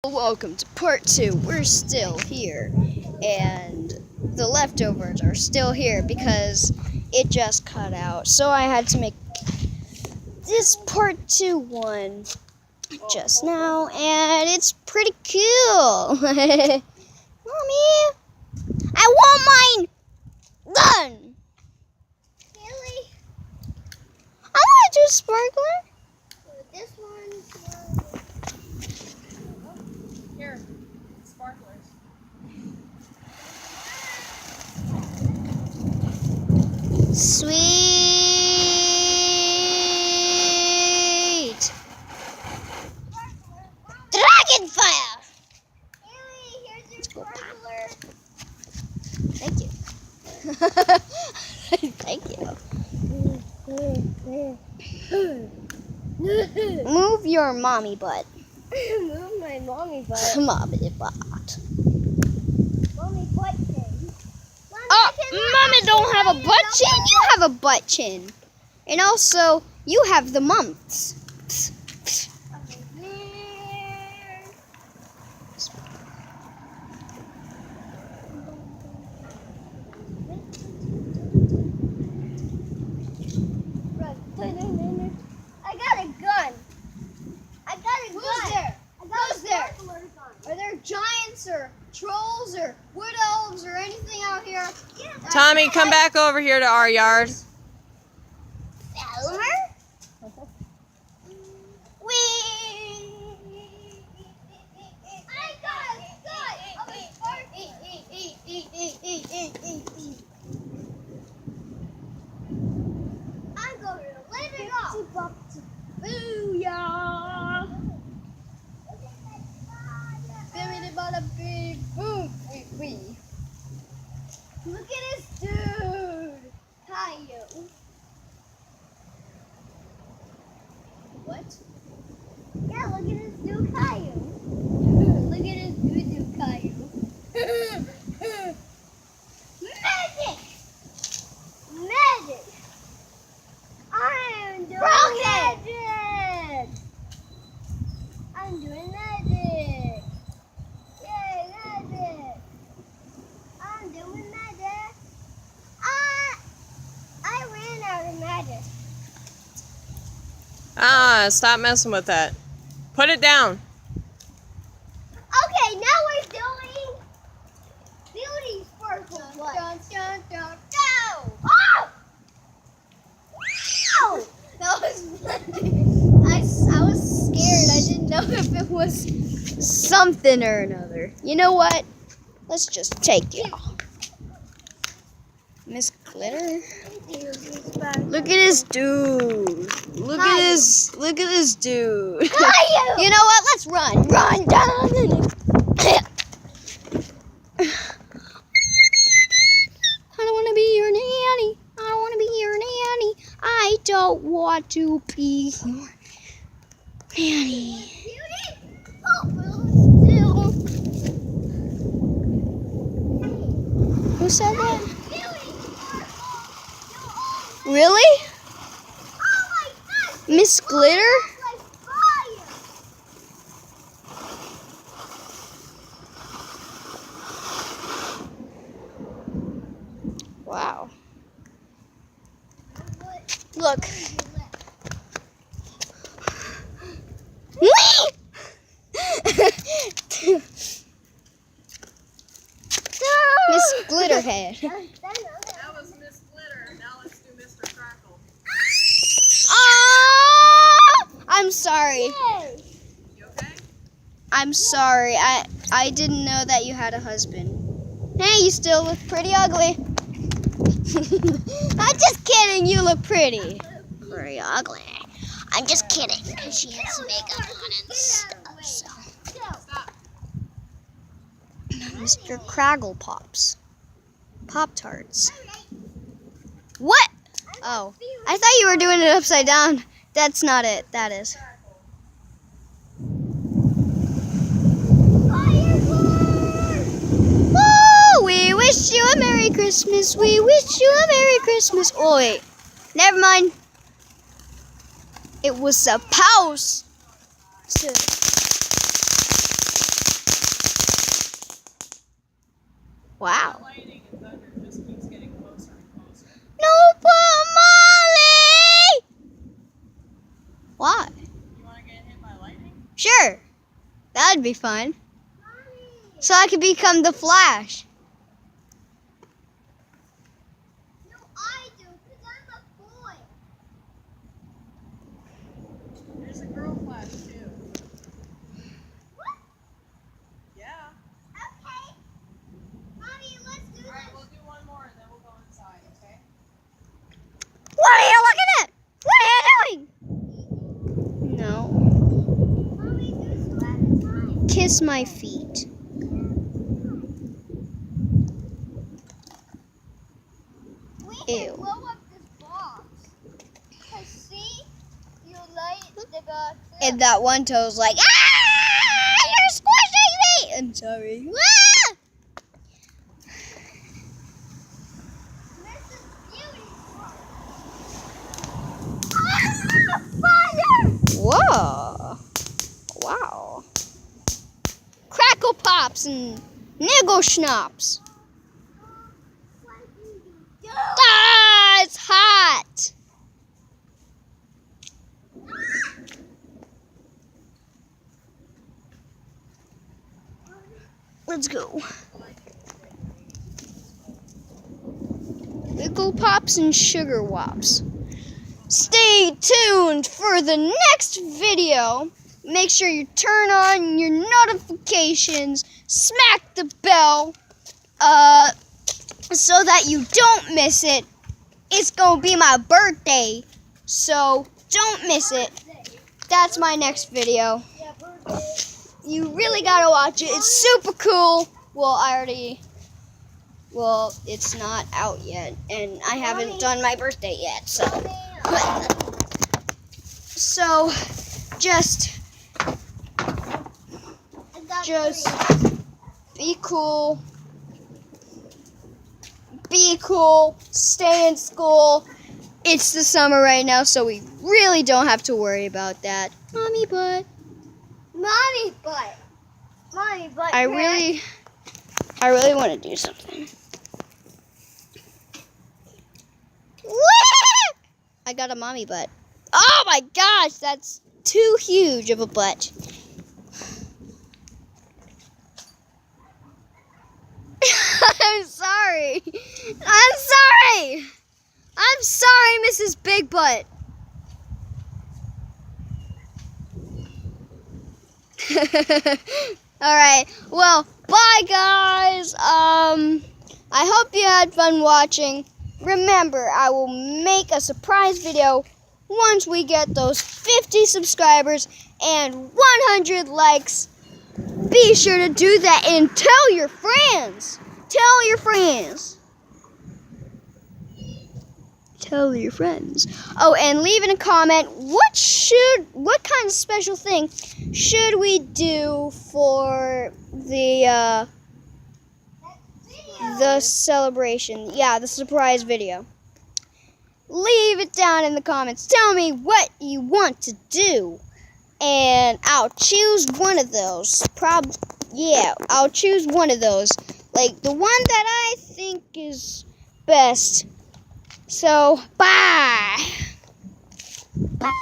Welcome to part 2. We're still here, and the leftovers are still here because it just cut out. So I had to make this part 2 one just now, and it's pretty cool. Mommy, I want mine done. Really? I want to do sparkler. This one. Here, sparklers. Sweet dragon fire. Haley, here's your go, sparkler. Thank you. Thank you. Move your mommy butt. Move my mommy butt. Mommy butt. Mommy butt chin. Oh, mommy don't have a butt chin. You have a butt chin. And also, you have the mumps. I got a gun. Who's there? Who's there? Are there giants or trolls or wood elves or anything out here? Tommy, come back over here to our yard. Elmer? I got a gun. I'm going to let it off. Booyah! Bibbidi bada bee boom wee wee. Look at this dude. Caillou. What? Yeah, look at this dude Caillou. Look at this dude Caillou. Magic! Magic! I am doing magic! I'm doing magic! Yay, magic! I'm doing magic! I ran out of magic. Stop messing with that. Put it down. Okay, now we're doing beauty sparkle. Dun, dun, dun. Go! Oh! Ow! That was funny. I was scared. I didn't know if it was something or another. You know what? Let's just take it off. Miss Glitter. Look at this dude. Look at this dude. Caillou! You know what? Let's run. Run down. I don't want to be your nanny. I don't want to be your nanny. I don't want to be your nanny. Who said that? Really? Miss Glitter? Wow. Look. Miss Glitterhead. That was Miss Glitter. Now let's do Mr. Crackle. Oh! I'm sorry. You okay? I'm sorry. I didn't know that you had a husband. Hey, you still look pretty ugly. I'm just kidding. You look pretty. Pretty ugly. I'm just kidding because she has makeup on and stuff. So. Stop. Mr. Craggle Pops. Pop-Tarts. What? Oh, I thought you were doing it upside down. That's not it. That is. Woo! We wish you a Merry Christmas. We wish you a Merry Christmas. Oh, wait. Never mind. It was supposed to Wow. Lightning and thunder just keeps getting closer and closer. No, Molly! Why? You want to get hit by lightning? Sure. That'd be fun. So I could become the Flash. No, I do, because I'm a boy. There's a girl flash too. What? Yeah. Okay. Mommy, let's do All right, this. we'll do one more and then we'll go inside, okay? What are you looking at? What are you doing? No. Mommy, do two at a time. Kiss my feet. We Ew. can blow up this box. Cause see, you light the box. And that one toe's like, ah! You're squishing me! I'm sorry. Ah! Mrs. Beauty box. Fire! Whoa. Wow. Crackle Pops and Niggle Schnapps. Ah, it's hot. Let's go. Wiggle Pops and Sugar Wops. Stay tuned for the next video. Make sure you turn on your notifications, smack the bell, so that you don't miss it. It's gonna be my birthday, so don't miss it. That's my next video. Yeah, birthday. You really gotta watch it. It's super cool. Well, it's not out yet, and I haven't done my birthday yet, so. So, just be cool. Be cool. Stay in school. It's the summer right now, so we really don't have to worry about that. Mommy butt. Mommy butt. Mommy butt. I really want to do something. I got a mommy butt. Oh my gosh, that's too huge of a butt. I'm sorry. I'm sorry, Mrs. Big Butt. Alright, well, bye guys. I hope you had fun watching. Remember, I will make a surprise video once we get those 50 subscribers and 100 likes. Be sure to do that and tell your friends. Tell your friends. Tell your friends. Oh, and leave in a comment what kind of special thing should we do for the celebration. Yeah, the surprise video. Leave it down in the comments. Tell me what you want to do. And I'll choose one of those. I'll choose one of those. Like the one that I think is best. So, bye. Bye.